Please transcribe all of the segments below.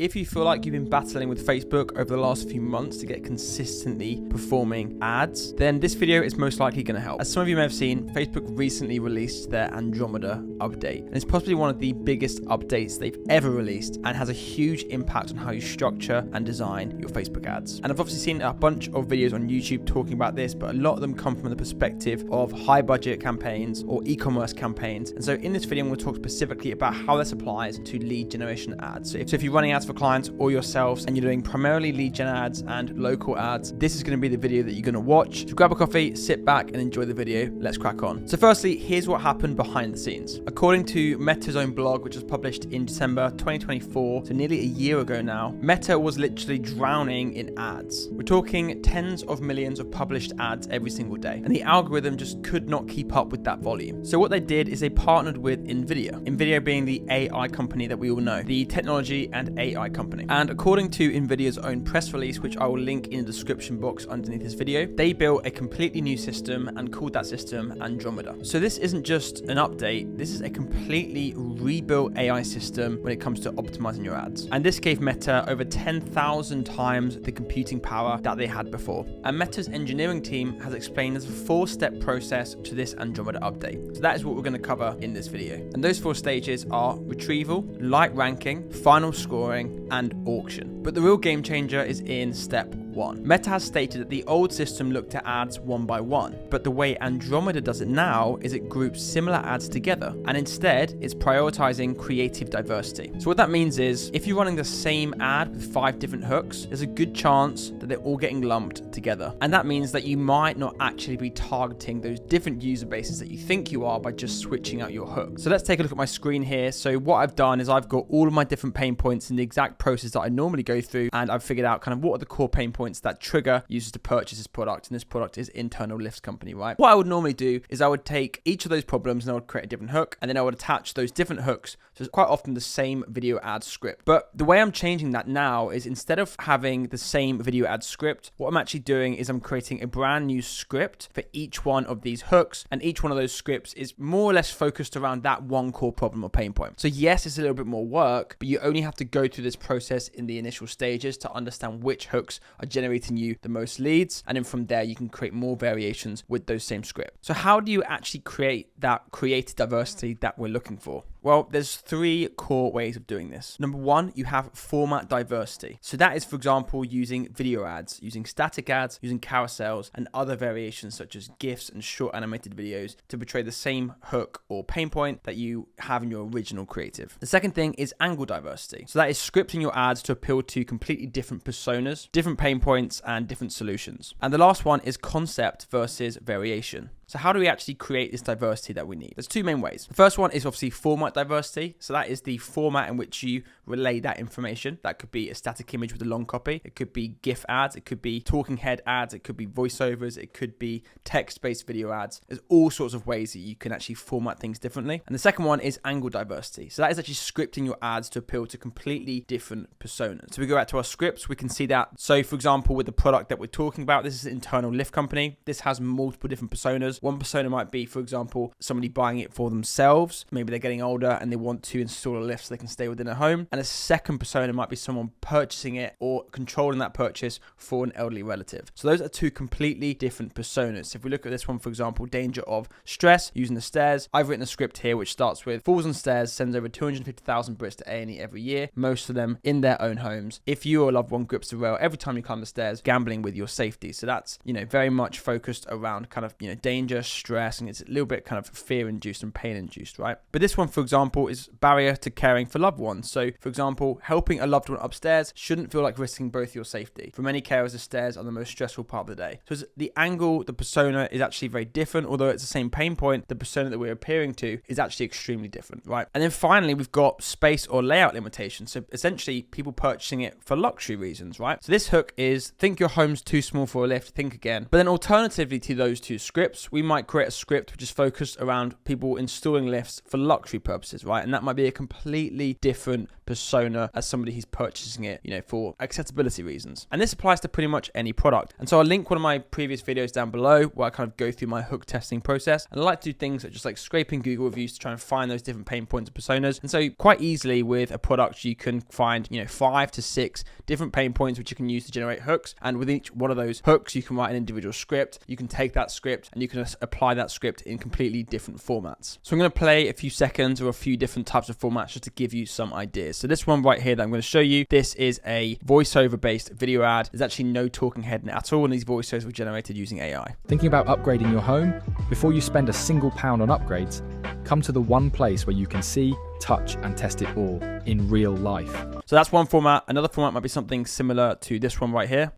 If you feel like you've been battling with Facebook over the last few months to get consistently performing ads, then this video is most likely going to help. As some of you may have seen, Facebook recently released their Andromeda update, and it's possibly one of the biggest updates they've ever released and has a huge impact on how you structure and design your Facebook ads. And I've obviously seen a bunch of videos on YouTube talking about this, but a lot of them come from the perspective of high budget campaigns or e-commerce campaigns. And so in this video, I'm going to talk specifically about how this applies to lead generation ads. So if you're running ads for clients or yourselves and you're doing primarily lead gen ads and local ads, this is going to be the video that you're going to watch. So grab a coffee, sit back and enjoy the video. Let's crack on. So firstly, here's what happened behind the scenes. According to Meta's own blog, which was published in December 2024, so nearly a year ago now, Meta was literally drowning in ads. We're talking tens of millions of published ads every single day, and the algorithm just could not keep up with that volume. So what they did is they partnered with NVIDIA being the AI company that we all know, the technology and AI company. And according to NVIDIA's own press release, which I will link in the description box underneath this video, they built a completely new system and called that system Andromeda. So this isn't just an update, this is a completely rebuilt AI system when it comes to optimizing your ads. And this gave Meta over 10,000 times the computing power that they had before. And Meta's engineering team has explained there's a 4-step process to this Andromeda update. So that is what we're going to cover in this video. And those 4 stages are retrieval, light ranking, final scoring, and auction. But the real game changer is in step 1. Meta has stated that the old system looked at ads one by one, but the way Andromeda does it now is it groups similar ads together, and instead it's prioritizing creative diversity. So what that means is if you're running the same ad with 5 different hooks, there's a good chance that they're all getting lumped together. And that means that you might not actually be targeting those different user bases that you think you are by just switching out your hook. So let's take a look at my screen here. So what I've done is I've got all of my different pain points in the exact process that I normally go through, and I've figured out kind of what are the core pain points that trigger users to purchase this product, and this product is Internal Lifts Company, right? What I would normally do is I would take each of those problems and I would create a different hook, and then I would attach those different hooks, so it's quite often the same video ad script. But the way I'm changing that now is instead of having the same video ad script, what I'm actually doing is I'm creating a brand new script for each one of these hooks, and each one of those scripts is more or less focused around that one core problem or pain point. So yes, it's a little bit more work, but you only have to go through this process in the initial stages to understand which hooks are generating you the most leads, and then from there you can create more variations with those same scripts. So how do you actually create that creative diversity that we're looking for? Well, there's 3 core ways of doing this. Number 1, you have format diversity. So that is, for example, using video ads, using static ads, using carousels, and other variations such as GIFs and short animated videos to portray the same hook or pain point that you have in your original creative. The second thing is angle diversity. So that is scripting your ads to appeal to completely different personas, different pain points, and different solutions. And the last one is concept versus variation. So how do we actually create this diversity that we need? There's 2 main ways. The first one is obviously format diversity. So that is the format in which you relay that information. That could be a static image with a long copy. It could be GIF ads. It could be talking head ads. It could be voiceovers. It could be text-based video ads. There's all sorts of ways that you can actually format things differently. And the second one is angle diversity. So that is actually scripting your ads to appeal to completely different personas. So we go back to our scripts. We can see that. So for example, with the product that we're talking about, this is an Internal Lift Company. This has multiple different personas. One persona might be, for example, somebody buying it for themselves. Maybe they're getting older and they want to install a lift so they can stay within their home. And a second persona might be someone purchasing it or controlling that purchase for an elderly relative. So those are 2 completely different personas. So if we look at this one, for example, danger of stress, using the stairs, I've written a script here which starts with falls on stairs, sends over 250,000 Brits to A&E every year, most of them in their own homes. If you or a loved one grips the rail every time you climb the stairs, gambling with your safety. So that's, very much focused around kind of, danger, stress, and it's a little bit kind of fear-induced and pain-induced, right? But this one, for example, is barrier to caring for loved ones. So, for example, helping a loved one upstairs shouldn't feel like risking both your safety. For many carers, the stairs are the most stressful part of the day. So the angle, the persona is actually very different. Although it's the same pain point, the persona that we're appearing to is actually extremely different, right? And then finally, we've got space or layout limitations. So essentially, people purchasing it for luxury reasons, right? So this hook is think your home's too small for a lift, think again. But then alternatively to those 2 scripts, we might create a script which is focused around people installing lifts for luxury purposes, right? And that might be a completely different persona as somebody who's purchasing it, for accessibility reasons. And this applies to pretty much any product. And so I'll link one of my previous videos down below where I kind of go through my hook testing process. And I like to do things such as like scraping Google reviews to try and find those different pain points and personas. And so quite easily with a product, you can find, 5 to 6 different pain points which you can use to generate hooks. And with each one of those hooks, you can write an individual script. You can take that script and you can apply that script in completely different formats. So I'm going to play a few seconds or a few different types of formats just to give you some ideas. So this one right here that I'm going to show you, this is a voiceover based video ad. There's actually no talking head in it at all, and these voiceovers were generated using AI. Thinking about upgrading your home? Before you spend a single pound on upgrades, come to the one place where you can see, touch, and test it all in real life. So that's one format. Another format might be something similar to this one right here.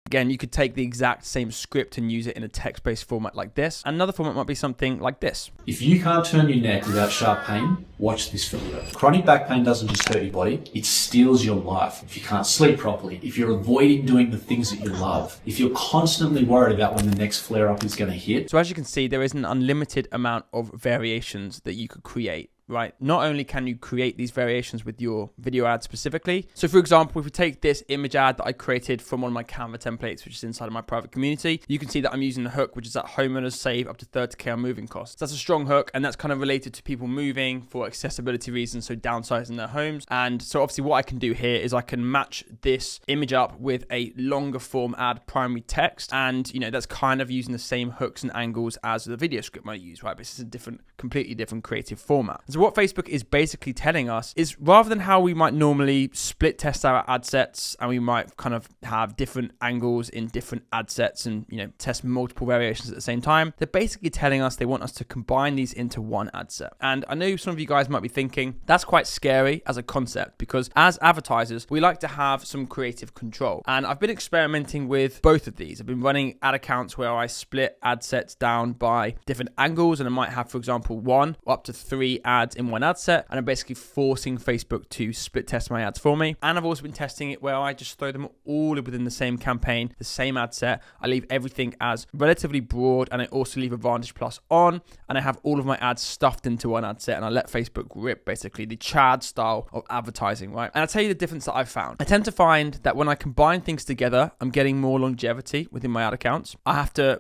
Again, you could take the exact same script and use it in a text-based format like this. Another format might be something like this. If you can't turn your neck without sharp pain, watch this video. Chronic back pain doesn't just hurt your body, it steals your life. If you can't sleep properly, if you're avoiding doing the things that you love, if you're constantly worried about when the next flare-up is going to hit. So as you can see, there is an unlimited amount of variations that you could create. Right, not only can you create these variations with your video ad specifically. So for example, if we take this image ad that I created from one of my Canva templates, which is inside of my private community, you can see that I'm using the hook, which is that homeowners save up to 30k on moving costs. That's a strong hook, and that's kind of related to people moving for accessibility reasons, so downsizing their homes. And so obviously what I can do here is I can match this image up with a longer form ad primary text, and that's kind of using the same hooks and angles as the video script I use, right? But this is a completely different creative format. So what Facebook is basically telling us is, rather than how we might normally split test our ad sets and we might kind of have different angles in different ad sets and test multiple variations at the same time, they're basically telling us they want us to combine these into one ad set. And I know some of you guys might be thinking that's quite scary as a concept, because as advertisers we like to have some creative control, and I've been experimenting with both of these. I've been running ad accounts where I split ad sets down by different angles, and I might have, for example, 1 or up to 3 ads in one ad set, and I'm basically forcing Facebook to split test my ads for me. And I've also been testing it where I just throw them all within the same campaign, the same ad set. I leave everything as relatively broad, and I also leave Advantage Plus on, and I have all of my ads stuffed into one ad set, and I let Facebook rip basically the Chad style of advertising, right? And I'll tell you the difference that I've found. I tend to find that when I combine things together, I'm getting more longevity within my ad accounts.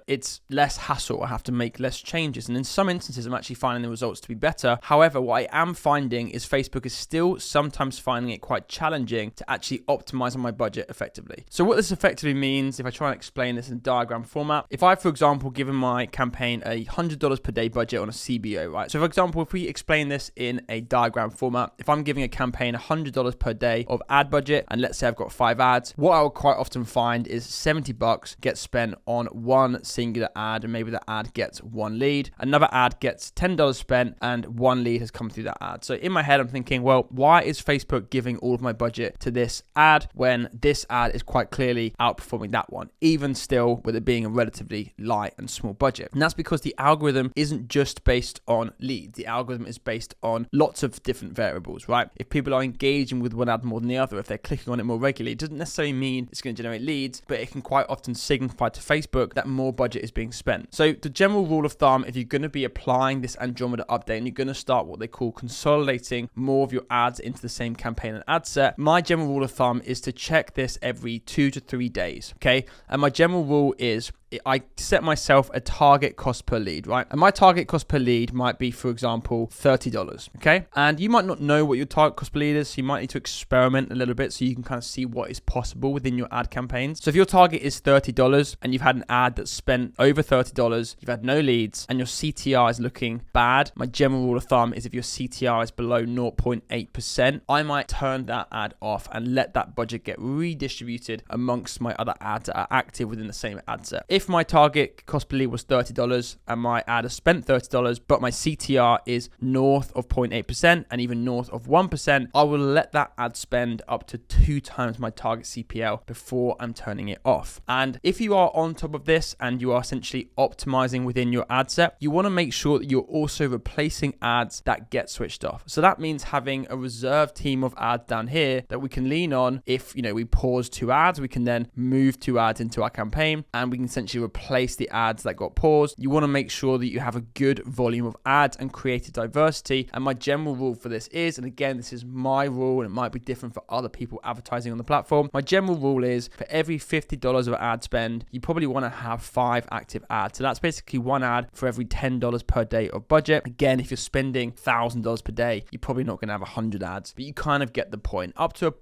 It's less hassle. I have to make less changes, and in some instances I'm actually finding the results to be better. However, what I am finding is Facebook is still sometimes finding it quite challenging to actually optimize on my budget effectively. So what this effectively means, if I try and explain this in diagram format, if I, for example, given my campaign a $100 per day budget on a CBO, right? So for example, if we explain this in a diagram format, if I'm giving a campaign $100 per day of ad budget, and let's say I've got 5 ads, what I will quite often find is $70 gets spent on one singular ad, and maybe the ad gets 1 lead. Another ad gets $10 spent, and 1 lead has come through that ad. So in my head, I'm thinking, well, why is Facebook giving all of my budget to this ad when this ad is quite clearly outperforming that one, even still with it being a relatively light and small budget? And that's because the algorithm isn't just based on leads. The algorithm is based on lots of different variables, right? If people are engaging with one ad more than the other, if they're clicking on it more regularly, it doesn't necessarily mean it's going to generate leads, but it can quite often signify to Facebook that more budget is being spent. So the general rule of thumb, if you're going to be applying this Andromeda update and you're going to start what they call consolidating more of your ads into the same campaign and ad set, my general rule of thumb is to check this every 2 to 3 days, okay? And my general rule is I set myself a target cost per lead, right? And my target cost per lead might be, for example, $30, okay? And you might not know what your target cost per lead is, so you might need to experiment a little bit so you can kind of see what is possible within your ad campaigns. So if your target is $30 and you've had an ad that's spent over $30, you've had no leads, and your CTR is looking bad, my general rule of thumb is if your CTR is below 0.8%, I might turn that ad off and let that budget get redistributed amongst my other ads that are active within the same ad set. If my target cost per lead was $30 and my ad has spent $30, but my CTR is north of 0.8% and even north of 1%, I will let that ad spend up to 2 times my target CPL before I'm turning it off. And if you are on top of this and you are essentially optimizing within your ad set, you want to make sure that you're also replacing ads that get switched off. So that means having a reserve team of ads down here that we can lean on. If we pause 2 ads, we can then move 2 ads into our campaign, and we can essentially essentially replace the ads that got paused. You want to make sure that you have a good volume of ads and creative diversity. And my general rule for this is, and again, this is my rule and it might be different for other people advertising on the platform. My general rule is for every $50 of ad spend, you probably want to have 5 active ads. So that's basically 1 ad for every $10 per day of budget. Again, if you're spending $1,000 per day, you're probably not going to have 100 ads, but you kind of get the point. Up to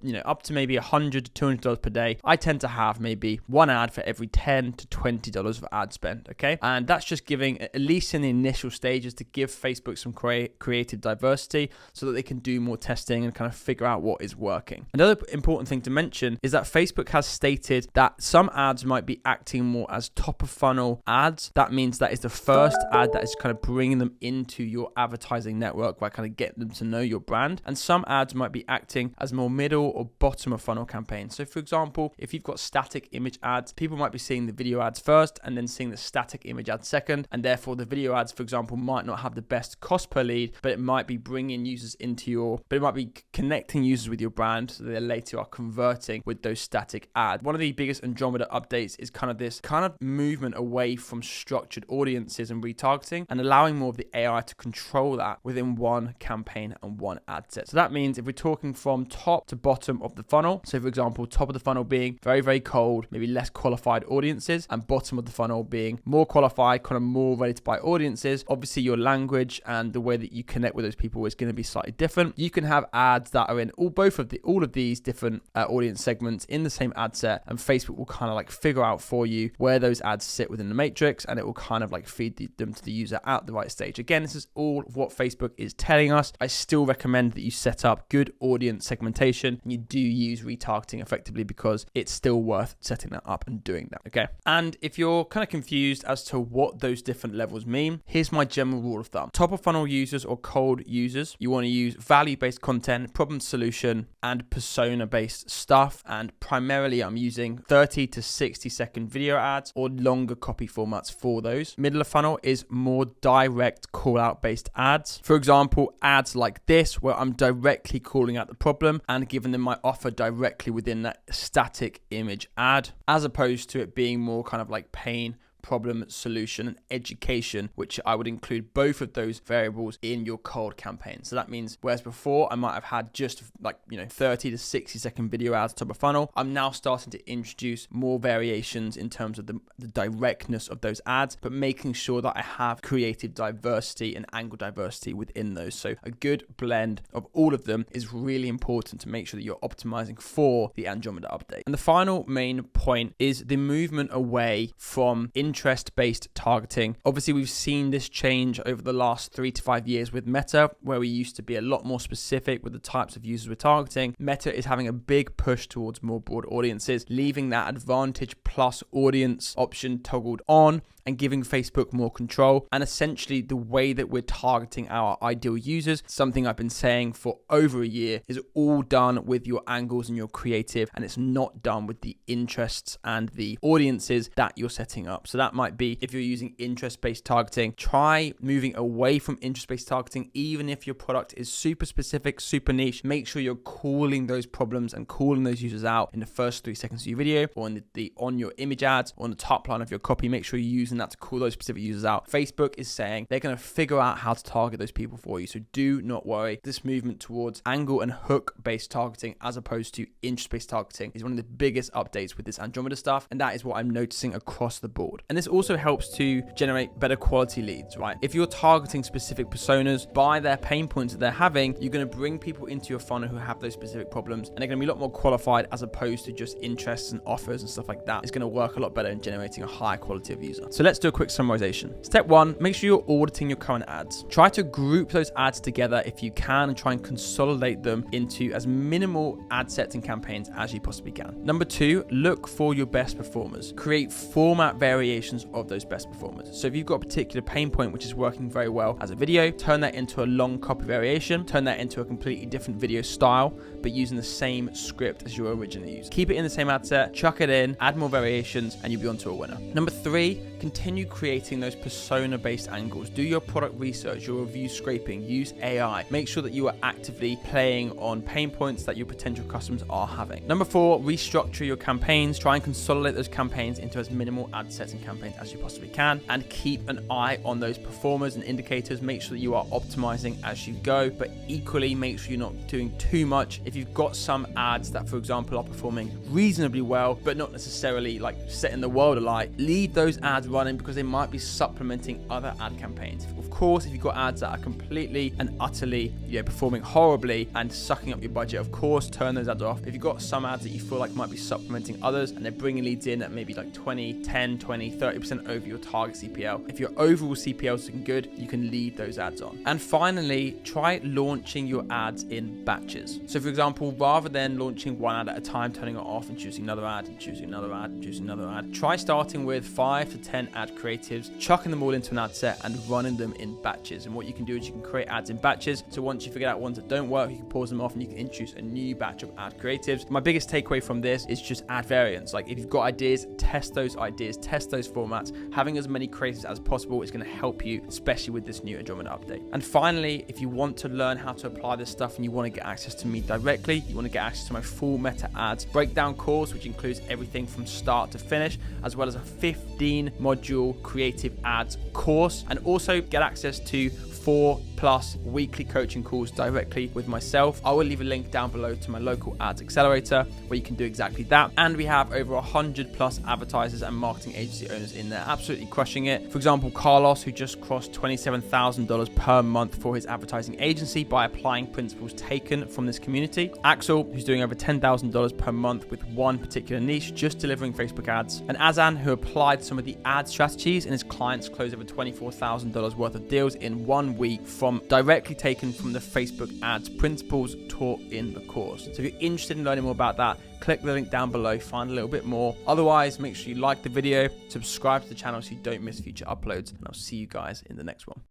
maybe $100 to $200 per day, I tend to have maybe 1 ad for every $10 to $20 of ad spend. Okay, and that's just giving, at least in the initial stages, to give Facebook some creative diversity so that they can do more testing and kind of figure out what is working. Another important thing to mention is that Facebook has stated that some ads might be acting more as top of funnel ads. That means that is the first ad that is kind of bringing them into your advertising network by kind of getting them to know your brand. And some ads might be acting as more middle or bottom of funnel campaigns. So for example, if you've got static image ads, people might be seeing the video ads first and then seeing the static image ads second. And therefore the video ads, for example, might not have the best cost per lead, but it might be bringing users but it might be connecting users with your brand so they later are converting with those static ads. One of the biggest Andromeda updates is kind of this kind of movement away from structured audiences and retargeting and allowing more of the AI to control that within one campaign and one ad set. So that means if we're talking from top to bottom of the funnel, so for example, top of the funnel being very, very cold, maybe less qualified audiences, and bottom of the funnel being more qualified, kind of more ready to buy audiences, obviously your language and the way that you connect with those people is going to be slightly different. You can have ads that are in all of these different audience segments in the same ad set, and Facebook will kind of like figure out for you where those ads sit within the matrix, and it will kind of like feed them to the user at the right stage. Again, this is all of what Facebook is telling us. I still recommend that you set up good audience segmentation and you do use retargeting effectively because it's still worth setting that up and doing that. Okay. And if you're kind of confused as to what those different levels mean, here's my general rule of thumb. Top of funnel users or cold users, you want to use value-based content, problem solution, and persona-based stuff. And primarily I'm using 30 to 60 second video ads or longer copy formats for those. Middle of funnel is more direct call-out based ads. For example, ads like this, where I'm directly calling out the problem and giving them my offer directly within that static image ad, as opposed to it being more kind of like pain, problem, solution, and education, which I would include both of those variables in your cold campaign. So that means, whereas before I might have had just 30 to 60 second video ads top of funnel, I'm now starting to introduce more variations in terms of the directness of those ads, but making sure that I have creative diversity and angle diversity within those. So a good blend of all of them is really important to make sure that you're optimizing for the Andromeda update. And the final main point is the movement away from interest-based targeting. Obviously, we've seen this change over the last 3 to 5 years with Meta, where we used to be a lot more specific with the types of users we're targeting. Meta is having a big push towards more broad audiences, leaving that advantage plus audience option toggled on and giving Facebook more control. And essentially the way that we're targeting our ideal users, something I've been saying for over a year, is all done with your angles and your creative, and it's not done with the interests and the audiences that you're setting up. So that might be, if you're using interest-based targeting, try moving away from interest-based targeting. Even if your product is super specific, super niche, make sure you're calling those problems and calling those users out in the first 3 seconds of your video, or on your image ads, or on the top line of your copy. Make sure you're using that to call those specific users out. Facebook is saying they're going to figure out how to target those people for you. So do not worry. This movement towards angle and hook based targeting as opposed to interest based targeting is one of the biggest updates with this Andromeda stuff. And that is what I'm noticing across the board. And this also helps to generate better quality leads, right? If you're targeting specific personas by their pain points that they're having, you're going to bring people into your funnel who have those specific problems, and they're going to be a lot more qualified as opposed to just interests and offers and stuff like that. It's going to work a lot better in generating a higher quality of user. So let's do a quick summarization. Step 1, make sure you're auditing your current ads. Try to group those ads together if you can and try and consolidate them into as minimal ad sets and campaigns as you possibly can. Number 2, look for your best performers. Create format variations of those best performers. So if you've got a particular pain point which is working very well as a video, turn that into a long copy variation, turn that into a completely different video style, but using the same script as you originally used. Keep it in the same ad set, chuck it in, add more variations, and you'll be onto a winner. Number 3, continue continue creating those persona-based angles. Do your product research, your review scraping, use AI. Make sure that you are actively playing on pain points that your potential customers are having. Number 4, restructure your campaigns. Try and consolidate those campaigns into as minimal ad sets and campaigns as you possibly can, and keep an eye on those performers and indicators. Make sure that you are optimizing as you go, but equally make sure you're not doing too much. If you've got some ads that, for example, are performing reasonably well, but not necessarily like setting the world alight, leave those ads running because they might be supplementing other ad campaigns. Of course, if you've got ads that are completely and utterly performing horribly and sucking up your budget, of course, turn those ads off. If you've got some ads that you feel like might be supplementing others and they're bringing leads in at maybe like 20, 10, 20, 30% over your target CPL, if your overall CPL is looking good, you can leave those ads on. And finally, try launching your ads in batches. So for example, rather than launching one ad at a time, turning it off and choosing another ad and choosing another ad and choosing another ad, try starting with 5 to 10 ad creatives, chucking them all into an ad set and running them in batches. And what you can do is you can create ads in batches. So once you figure out ones that don't work, you can pause them off and you can introduce a new batch of ad creatives. My biggest takeaway from this is just add variance. Like if you've got ideas, test those ideas, test those formats. Having as many creatives as possible is going to help you, especially with this new Andromeda update. And finally, if you want to learn how to apply this stuff and you want to get access to me directly, you want to get access to my full meta ads breakdown course, which includes everything from start to finish, as well as a 15 module creative ads course, and also get access to 4+ weekly coaching calls directly with myself. I will leave a link down below to my local ads accelerator where you can do exactly that. And we have over 100+ advertisers and marketing agency owners in there, absolutely crushing it. For example, Carlos, who just crossed $27,000 per month for his advertising agency by applying principles taken from this community. Axel, who's doing over $10,000 per month with one particular niche, just delivering Facebook ads. And Azan, who applied some of the ad strategies and his clients closed over $24,000 worth of deals in 1 week from directly taken from the Facebook ads principles taught in the course. So if you're interested in learning more about that, click the link down below, find a little bit more. Otherwise, make sure you like the video, subscribe to the channel so you don't miss future uploads, and I'll see you guys in the next one.